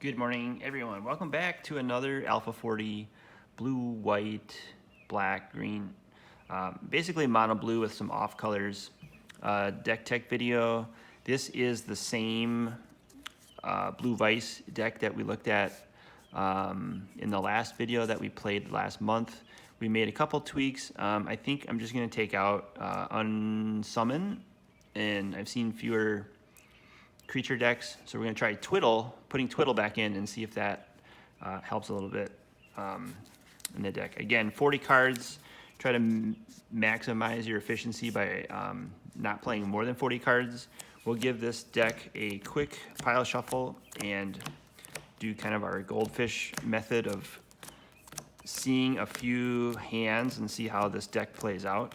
Good morning, everyone. Welcome back to another Alpha 40 blue, white, black, green, basically mono blue with some off colors deck tech video. This is the same blue Vise deck that we looked at in the last video that we played last month. We made a couple tweaks. I think I'm just going to take out Unsummon, and I've seen fewer creature decks, so we're going to try putting Twiddle back in and see if that helps a little bit in the deck. Again, 40 cards. Try to maximize your efficiency by not playing more than 40 cards. We'll give this deck a quick pile shuffle and do kind of our goldfish method of seeing a few hands and see how this deck plays out.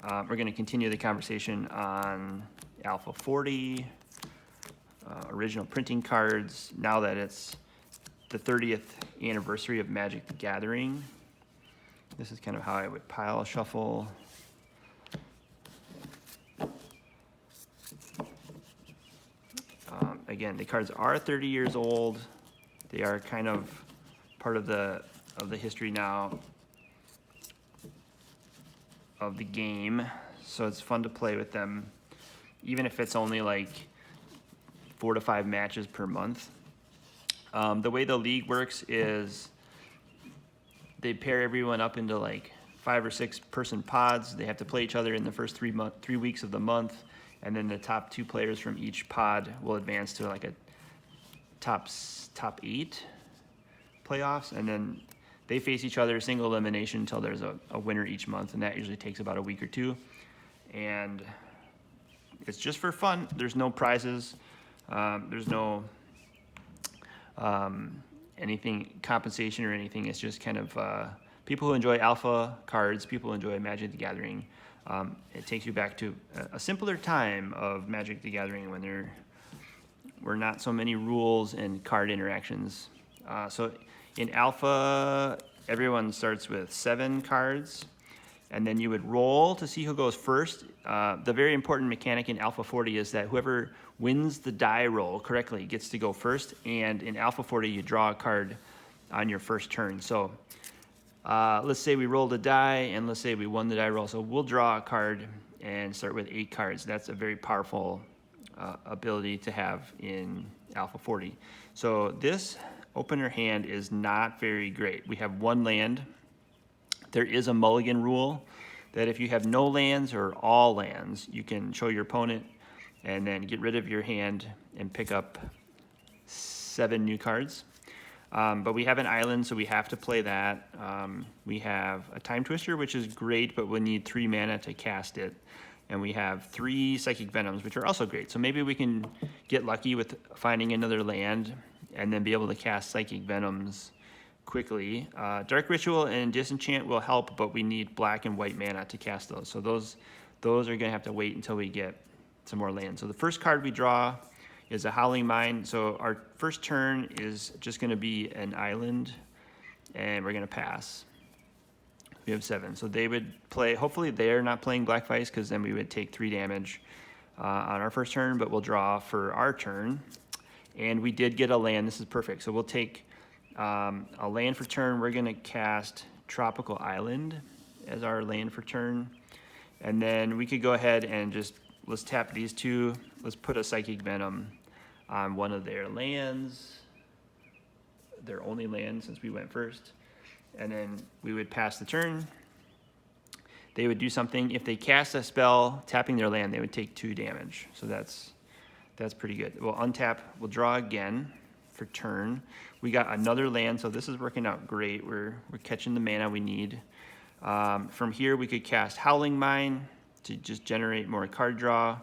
We're going to continue the conversation on Alpha 40, original printing cards, now that it's the 30th anniversary of Magic the Gathering. This is kind of how I would pile shuffle. Again, the cards are 30 years old. They are kind of part of the history now of the game, so it's fun to play with them, even if it's only like 4 to 5 matches per month. The way the league works is they pair everyone up into like 5 or 6 person pods. They have to play each other in the first 3 weeks of the month, and then the top 2 players from each pod will advance to like a top 8 playoffs, and then they face each other single elimination until there's a winner each month, and that usually takes about a week or 2. And it's just for fun. There's no prizes. There's no anything, compensation or anything. It's just kind of people who enjoy alpha cards, people who enjoy Magic the Gathering. It takes you back to a simpler time of Magic the Gathering when there were not so many rules and card interactions. So in alpha, everyone starts with 7 cards, and then you would roll to see who goes first. The very important mechanic in Alpha 40 is that whoever wins the die roll correctly gets to go first, and in Alpha 40 you draw a card on your first turn. So let's say we rolled a die, and let's say we won the die roll. So we'll draw a card and start with 8 cards. That's a very powerful ability to have in Alpha 40. So this opener hand is not very great. We have 1 land. There is a mulligan rule that if you have no lands or all lands, you can show your opponent and then get rid of your hand and pick up 7 new cards. But we have an island, so we have to play that. We have a Time Twister, which is great, but we'll need 3 mana to cast it. And we have 3 Psychic Venoms, which are also great. So maybe we can get lucky with finding another land and then be able to cast Psychic Venoms quickly. Dark Ritual and Disenchant will help, but we need black and white mana to cast those. So those are going to have to wait until we get some more lands. So the first card we draw is a Howling Mine. So our first turn is just going to be an island, and we're going to pass. We have 7. So they would play, hopefully they're not playing Black Vise, because then we would take 3 damage on our first turn, but we'll draw for our turn. And we did get a land. This is perfect. So we'll take a land for turn. We're going to cast Tropical Island as our land for turn. And then we could go ahead and just, let's tap these 2. Let's put a Psychic Venom on one of their lands, their only land since we went first. And then we would pass the turn. They would do something. If they cast a spell tapping their land, they would take 2 damage. So that's pretty good. We'll untap. We'll draw again for turn. We got another land, so this is working out great. We're catching the mana we need. From here, we could cast Howling Mine to just generate more card draw.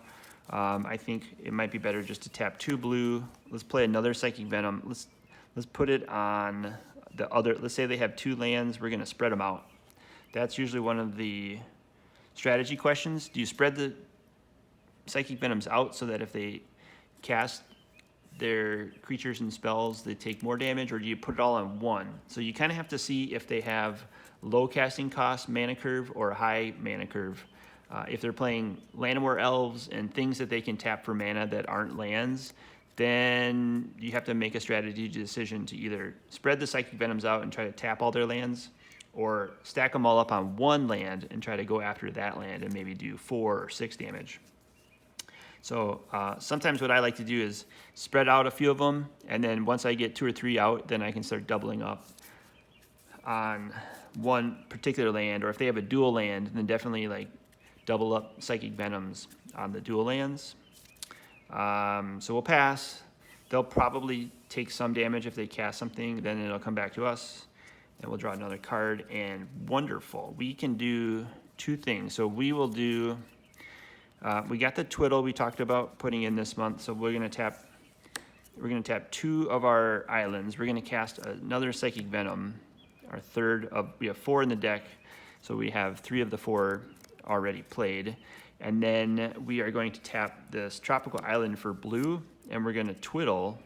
I think it might be better just to tap 2 blue. Let's play another Psychic Venom. Let's put it on the other. Let's say they have 2 lands. We're going to spread them out. That's usually one of the strategy questions. Do you spread the Psychic Venoms out so that if they cast their creatures and spells, they take more damage, or do you put it all on one? So you kind of have to see if they have low casting cost mana curve or a high mana curve. If they're playing Llanowar Elves and things that they can tap for mana that aren't lands, then you have to make a strategy decision to either spread the Psychic Venoms out and try to tap all their lands, or stack them all up on one land and try to go after that land and maybe do 4 or 6 damage. So sometimes what I like to do is spread out a few of them, and then once I get 2 or 3 out, then I can start doubling up on one particular land, or if they have a dual land, then definitely like double up Psychic Venoms on the dual lands. So we'll pass. They'll probably take some damage if they cast something, then it'll come back to us, and we'll draw another card, and wonderful. We can do 2 things. So we will do, we got the Twiddle we talked about putting in this month, so we're gonna tap 2 of our islands. We're gonna cast another Psychic Venom, our third of, we have 4 in the deck, so we have 3 of the 4 already played. And then we are going to tap this Tropical Island for blue, and we're gonna Twiddle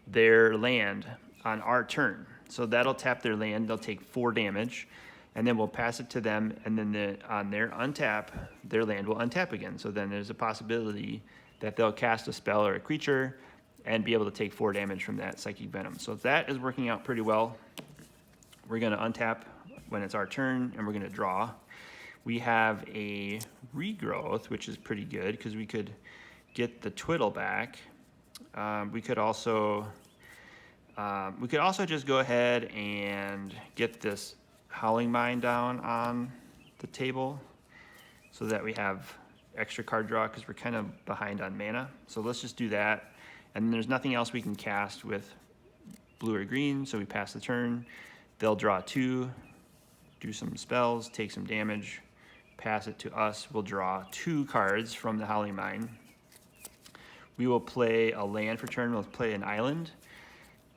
their land on our turn. So that'll tap their land, they'll take 4 damage, and then we'll pass it to them, and then on their untap, their land will untap again. So then there's a possibility that they'll cast a spell or a creature and be able to take 4 damage from that Psychic Venom. So that is working out pretty well. We're gonna untap when it's our turn, and we're gonna draw. We have a Regrowth, which is pretty good because we could get the Twiddle back. We could also just go ahead and get this Howling Mine down on the table so that we have extra card draw because we're kind of behind on mana. So let's just do that. And then there's nothing else we can cast with blue or green, so we pass the turn. They'll draw 2, do some spells, take some damage, pass it to us. We'll draw 2 cards from the Howling Mine. We will play a land for turn. We'll play an island.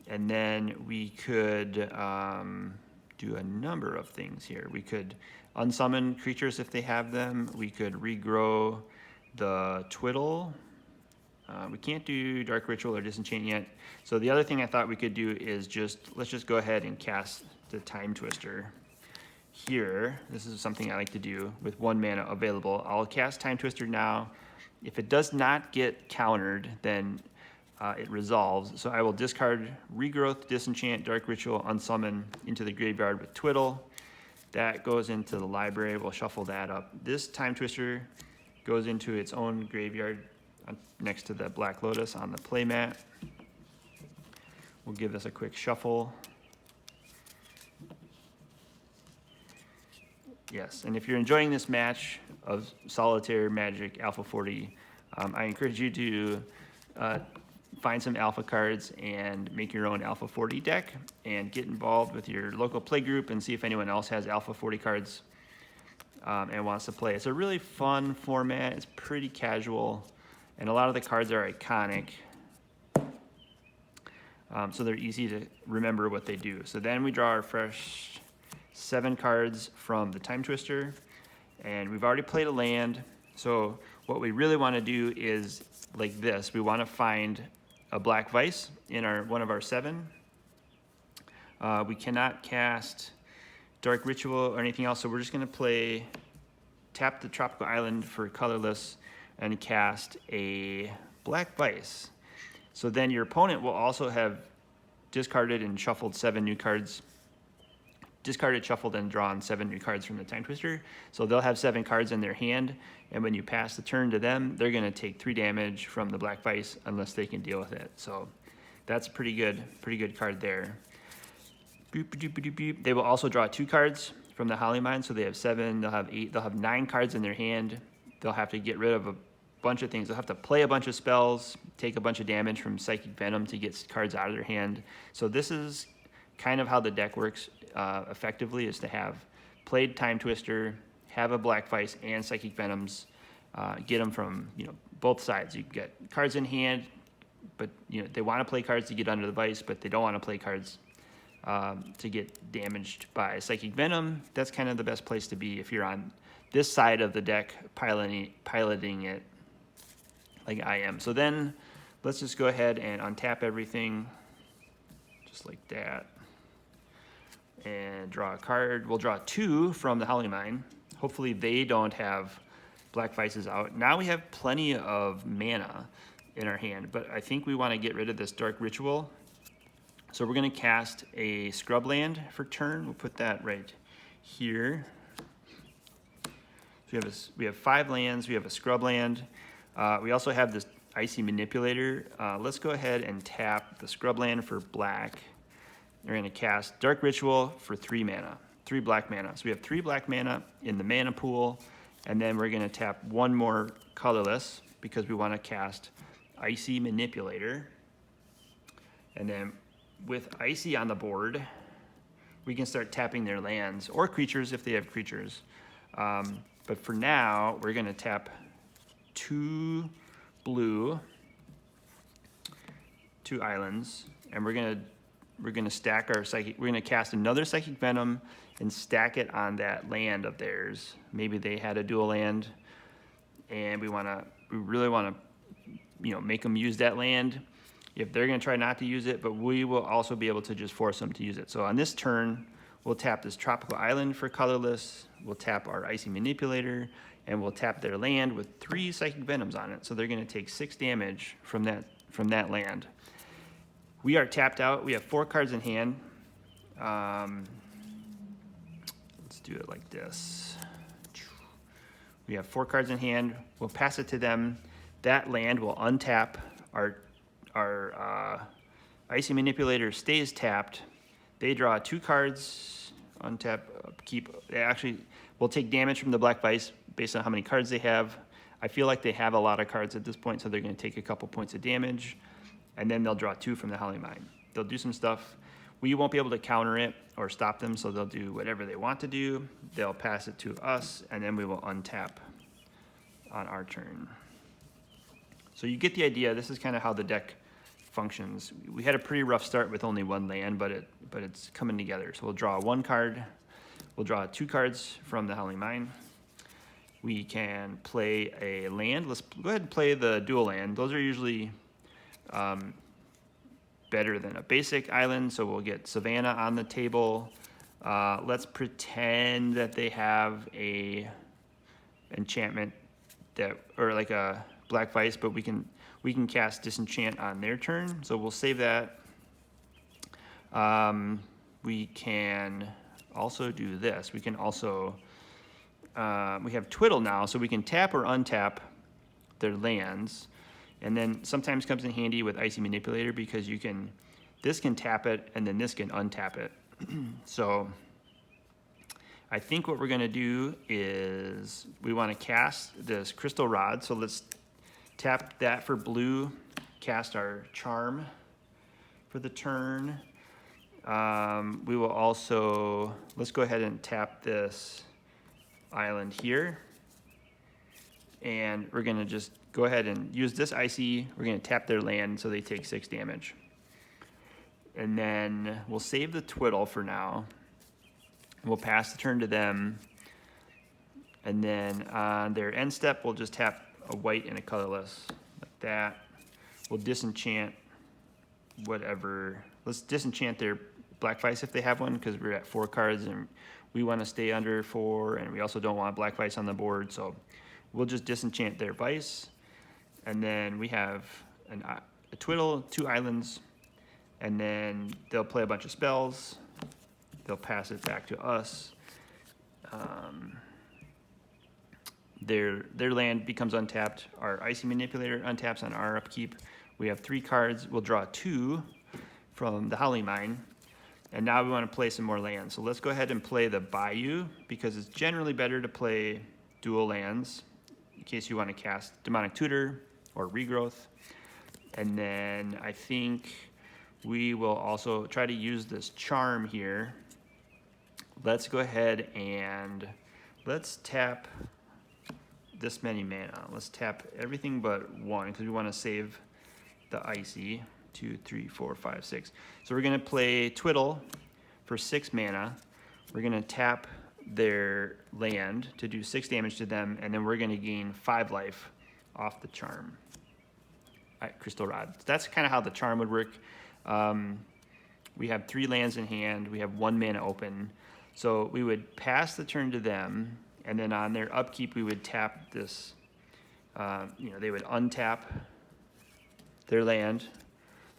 And then we could do a number of things here. We could unsummon creatures if they have them. We could regrow the Twiddle. We can't do Dark Ritual or Disenchant yet. So the other thing I thought we could do is let's just go ahead and cast the Time Twister. Here, this is something I like to do with 1 mana available. I'll cast Time Twister now. If it does not get countered, then it resolves. So I will discard Regrowth, Disenchant, Dark Ritual, Unsummon into the graveyard with Twiddle. That goes into the library. We'll shuffle that up. This Time Twister goes into its own graveyard next to the Black Lotus on the playmat. We'll give this a quick shuffle. Yes, and if you're enjoying this match of Solitaire Magic Alpha 40, I encourage you to find some alpha cards and make your own Alpha 40 deck and get involved with your local play group and see if anyone else has Alpha 40 cards and wants to play. It's a really fun format. It's pretty casual, and a lot of the cards are iconic. So they're easy to remember what they do. So then we draw our fresh 7 cards from the Time Twister, and we've already played a land. So what we really want to do is like this. We want to find a Black Vise in one of our 7. We cannot cast Dark Ritual or anything else, so we're just going to tap the Tropical Island for colorless and cast a Black Vise. So then your opponent will also have discarded and shuffled 7 new cards. Discarded, shuffled, and drawn 7 new cards from the Time Twister. So they'll have 7 cards in their hand, and when you pass the turn to them, they're going to take 3 damage from the Black Vise unless they can deal with it. So that's pretty good card there. Boop, boop, boop, boop. They will also draw 2 cards from the Howling Mine, so they have 7. They'll have 8. They'll have 9 cards in their hand. They'll have to get rid of a bunch of things. They'll have to play a bunch of spells, take a bunch of damage from Psychic Venom to get cards out of their hand. So this is kind of how the deck works effectively, is to have played Time Twister, have a Black Vise and Psychic Venoms, get them from both sides. You get cards in hand, but they want to play cards to get under the Vise, but they don't want to play cards to get damaged by Psychic Venom. That's kind of the best place to be if you're on this side of the deck piloting it like I am. So then let's just go ahead and untap everything just like that and draw a card. We'll draw 2 from the Howling Mine. Hopefully they don't have Black Vices out. Now we have plenty of mana. in our hand. But I think we want to get rid of this Dark Ritual. So we're going to cast a scrub land for turn. We'll put that right here. So we have 5 lands. We have a scrub land. We also have this Icy Manipulator. Let's go ahead and tap the scrub land for black. We're going to cast Dark Ritual for 3 mana, 3 black mana. So we have 3 black mana in the mana pool, and then we're going to tap 1 more colorless because we want to cast Icy Manipulator. And then with Icy on the board, we can start tapping their lands or creatures if they have creatures. But for now, we're going to tap 2 blue, 2 islands, and we're gonna stack our psychic. We're gonna cast another Psychic Venom and stack it on that land of theirs. Maybe they had a dual land, and we really wanna, make them use that land. If they're gonna try not to use it, but we will also be able to just force them to use it. So on this turn, we'll tap this Tropical Island for colorless. We'll tap our Icy Manipulator, and we'll tap their land with 3 Psychic Venoms on it. So they're gonna take 6 damage from that land. We are tapped out. We have 4 cards in hand. Let's do it like this. We have 4 cards in hand. We'll pass it to them. That land will untap. Our Icy Manipulator stays tapped. They draw 2 cards, untap, upkeep. They actually will take damage from the Black Vise based on how many cards they have. I feel like they have a lot of cards at this point, so they're going to take a couple points of damage, and then they'll draw 2 from the Howling Mine. They'll do some stuff. We won't be able to counter it or stop them, so they'll do whatever they want to do. They'll pass it to us, and then we will untap on our turn. So you get the idea. This is kind of how the deck functions. We had a pretty rough start with only 1 land, but it's coming together. So we'll draw 1 card. We'll draw 2 cards from the Howling Mine. We can play a land. Let's go ahead and play the dual land. Those are usually better than a basic island, so we'll get Savannah on the table. Let's pretend that they have a enchantment or like a Black Vise, but we can cast Disenchant on their turn, so we'll save that. We can also do this. We can also we have Twiddle now, so we can tap or untap their lands, and then sometimes comes in handy with Icy Manipulator because this can tap it and then this can untap it. So I think what we're gonna do is we wanna cast this Crystal Rod. So let's tap that for blue, cast our Charm for the turn. We will also, let's go ahead and tap this island here. And we're gonna just go ahead and use this Icy. We're gonna tap their land so they take 6 damage. And then we'll save the Twiddle for now. We'll pass the turn to them. And then on their end step, we'll just tap a white and a colorless, like that. We'll disenchant whatever. Let's disenchant their Black Vise if they have one, because we're at 4 cards and we want to stay under 4, and we also don't want Black Vise on the board, so we'll just disenchant their Vise. And then we have a Twiddle, 2 islands, and then they'll play a bunch of spells. They'll pass it back to us. Their land becomes untapped. Our Icy Manipulator untaps on our upkeep. We have 3 cards. We'll draw 2 from the Howling Mine. And now we want to play some more lands. So let's go ahead and play the Bayou, because it's generally better to play dual lands in case you want to cast Demonic Tutor or Regrowth. And then I think we will also try to use this Charm here. Let's go ahead and let's tap this many mana. Let's tap everything but 1 because we want to save the Icy. 2, 3, 4, 5, 6. So we're going to play Twiddle for 6 mana. We're going to tap their land to do 6 damage to them, and then we're going to gain 5 life off the Charm. All right, Crystal Rod. So that's kind of how the Charm would work. We have 3 lands in hand. We have 1 mana open. So we would pass the turn to them, and then on their upkeep, we would tap this. They would untap their land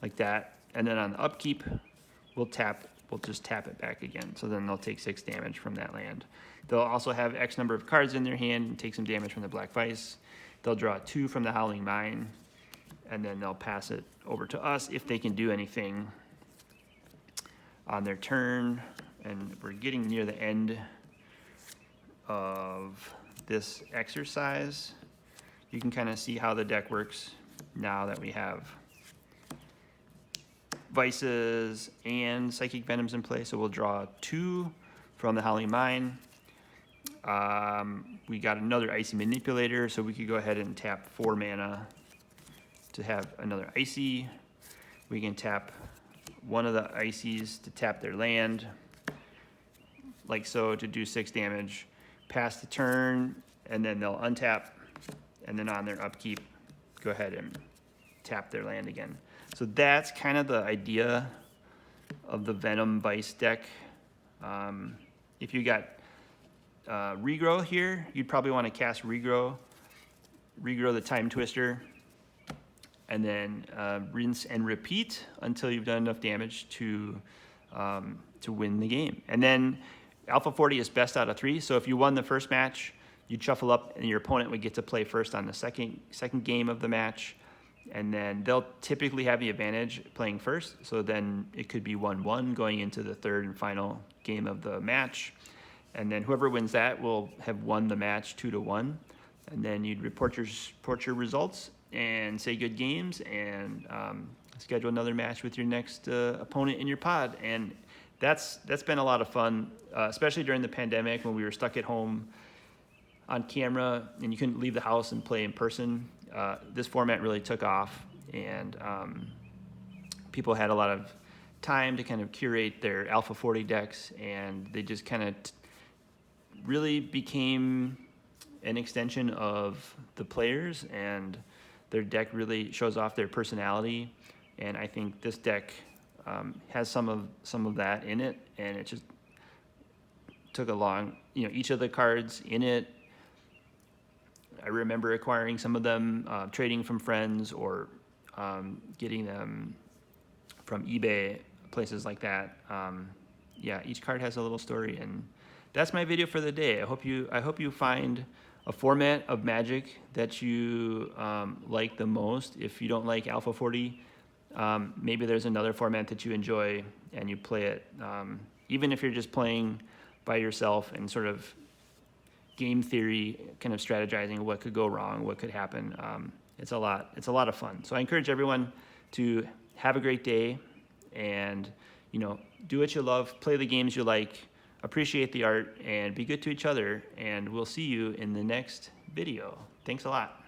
like that, and then on the upkeep, we'll just tap it back again. So then they'll take 6 damage from that land. They'll also have X number of cards in their hand and take some damage from the Black Vise. They'll draw 2 from the Howling Mine, and then they'll pass it over to us if they can do anything on their turn. And we're getting near the end of this exercise. You can kind of see how the deck works now that we have Vices and Psychic Venoms in play. So we'll draw 2 from the Howling Mine. We got another Icy Manipulator, so we could go ahead and tap 4 mana to have another Icy. We can tap one of the Icies to tap their land, like so, to do 6 damage. Pass the turn, and then they'll untap, and then on their upkeep, go ahead and tap their land again. So that's kind of the idea of the Venom Vice deck. If you got Regrow here, you'd probably want to cast Regrow the Time Twister, and then rinse and repeat until you've done enough damage to win the game. And then Alpha 40 is best out of 3, so if you won the first match, you'd shuffle up, and your opponent would get to play first on the second game of the match, and then they'll typically have the advantage playing first, so then it could be 1-1 going into the third and final game of the match, and then whoever wins that will have won the match 2-1, and then you'd report your results and say good games, and schedule another match with your next opponent in your pod. And that's been a lot of fun, especially during the pandemic when we were stuck at home on camera and you couldn't leave the house and play in person. This format really took off, and people had a lot of time to kind of curate their Alpha 40 decks, and they just kind of really became an extension of the players, and their deck really shows off their personality. And I think this deck has some of that in it, and it just took a long, each of the cards in it, I remember acquiring some of them, trading from friends, or getting them from eBay, places like that. Yeah, each card has a little story, and that's my video for the day. I hope you find a format of Magic that you like the most. If you don't like Alpha 40, maybe there's another format that you enjoy and you play it. Even if you're just playing by yourself and sort of game theory, kind of strategizing what could go wrong, what could happen. It's a lot of fun. So I encourage everyone to have a great day, and do what you love, play the games you like, appreciate the art, and be good to each other. And we'll see you in the next video. Thanks a lot.